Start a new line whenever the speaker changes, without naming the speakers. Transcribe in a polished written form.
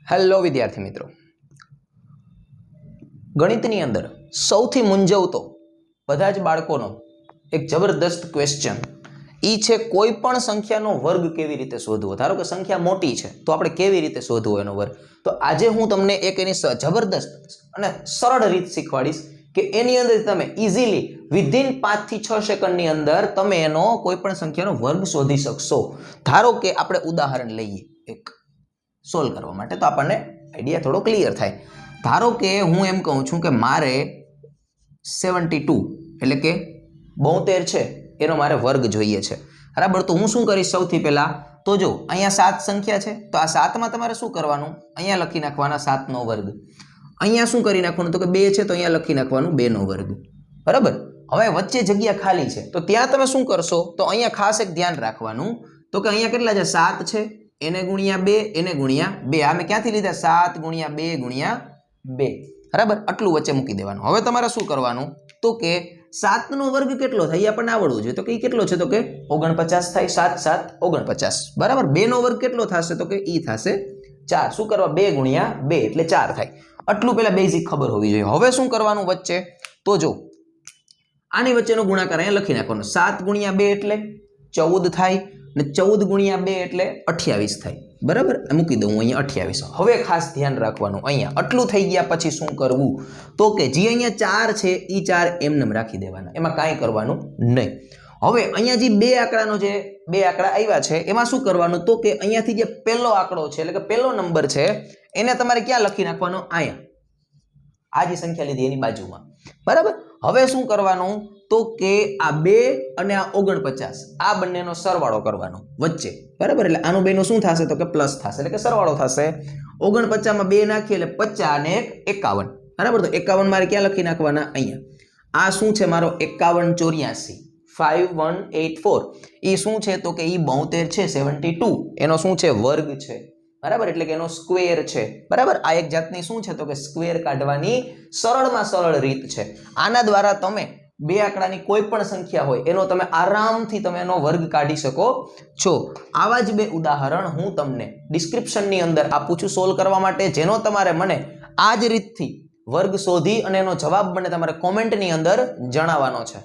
Hello વિદ્યાર્થી મિત્રો, ગણિતની અંદર સૌથી મૂંઝવતો બધા જ બાળકોનો એક જબરદસ્ત ક્વેશ્ચન ઈ છે કોઈ પણ સંખ્યાનો વર્ગ કેવી રીતે શોધવો। ધારો કે સંખ્યા મોટી છે તો આપણે કેવી રીતે શોધવો એનો વર્ગ। તો આજે હું તમને એક એની જબરદસ્ત અને સરળ રીત શીખવાડીશ કે એની અંદર તમે ઇઝીલી વિધિન 5 થી 6 સેકન્ડની અંદર તમે એનો કોઈ પણ સંખ્યાનો વર્ગ શોધી શકશો। ધારો કે આપણે ઉદાહરણ લઈએ એક સોલ્વ કરવા માટે તો આપણને આઈડિયા થોડો ક્લિયર થાય। ધારો કે હું એમ કહું છું કે મારે 72 એટલે કે 72 છે એનો મારે વર્ગ જોઈએ છે, બરાબર। તો હું શું કરીશ, સૌથી પહેલા તો જો અહીંયા 7 સંખ્યા છે તો આ 7 માં તમારે શું કરવાનું, અહીંયા લખી નાખવાના 7 નો વર્ગ। અહીંયા શું કરી નાખવાનું તો કે 2 છે તો અહીંયા લખી નાખવાનું 2 નો વર્ગ, બરાબર। હવે વચ્ચે જગ્યા ખાલી છે તો ત્યાં તમે શું કરશો તો અહીંયા ખાસ એક ધ્યાન રાખવાનું તો કે અહીંયા કેટલા છે 7 છે એને ગુણ્યા 2 એને ગુણ્યા 2, આ મેં ક્યાંથી લીધા 7 ગુણ્યા 2 ગુણ્યા 2, બરાબર। આટલું વચ્ચે મૂકી દેવાનું। હવે તમારે શું કરવાનું તો કે 7 નો વર્ગ કેટલો થાય એ આપણને આવડવું જોઈએ, તો કે કેટલો છે તો કે 49 થાય, 7 7 49, બરાબર। 2 નો વર્ગ કેટલો થશે તો કે ઈ થશે 4, શું કરવા 2 ગુણ્યા 2 એટલે 4 થાય। આટલું પહેલા બેઝિક ખબર હોવી જોઈએ। હવે શું કરવાનું વચ્ચે તો જો આની વચ્ચેનો ગુણાકાર અહીંયા લખી નાખવાનો, 7 ગુણ્યા 2 એટલે 14 થાય ને 14 ગુણ્યા 2 એટલે 28 થાય, બરાબર। મૂકી દઉં અહીંયા 28। હવે ખાસ ધ્યાન રાખવાનું, અહીંયા આટલું થઈ ગયા પછી શું કરવું તો કે જે અહીંયા 4 છે એ 4 એમને રાખી દેવાના, એમાં કાંઈ કરવાનું નહીં। હવે અહીંયા જે બે આંકડાનો જે બે આંકડા આવ્યા છે એમાં શું કરવાનું તો કે અહીંયાથી જે પહેલો આંકડો છે એટલે કે પહેલો નંબર છે એને તમારે ક્યાં લખી નાખવાનો, અહીંયા આ જે સંખ્યા લીધી એની બાજુમાં, બરાબર। હવે શું કરવાનું તો કે આ 2 અને આ 49 આ બંનેનો સરવાળો કરવાનો વચ્ચે, બરાબર। એટલે આનું બેનું શું થશે તો કે પ્લસ થશે એટલે કે સરવાળો થશે। 49 માં 2 નાખીએ એટલે 50 અને 51, બરાબર। તો 51 મારે ક્યાં લખી નાખવાના, અહીંયા। આ શું છે મારો 51 84 5184, એ શું છે તો કે એ 72 છે 72 એનો શું છે વર્ગ છે, બરાબર। એટલે કે એનો સ્ક્વેર છે, બરાબર। આ એક જાતની શું છે તો કે સ્ક્વેર કાઢવાની સરળમાં સરળ રીત છે। આના દ્વારા તમે બે આંકડાની કોઈ પણ સંખ્યા હોય એનો તમે આરામથી તમે એનો વર્ગ કાઢી શકો છો। આવા જ બે ઉદાહરણ હું તમને ડિસ્ક્રિપ્શનની અંદર આપું છું સોલ્વ કરવા માટે, જેનો તમારે મને આ જ રીતથી વર્ગ શોધી અને એનો જવાબ મને તમારે કોમેન્ટની અંદર જણાવવાનો છે।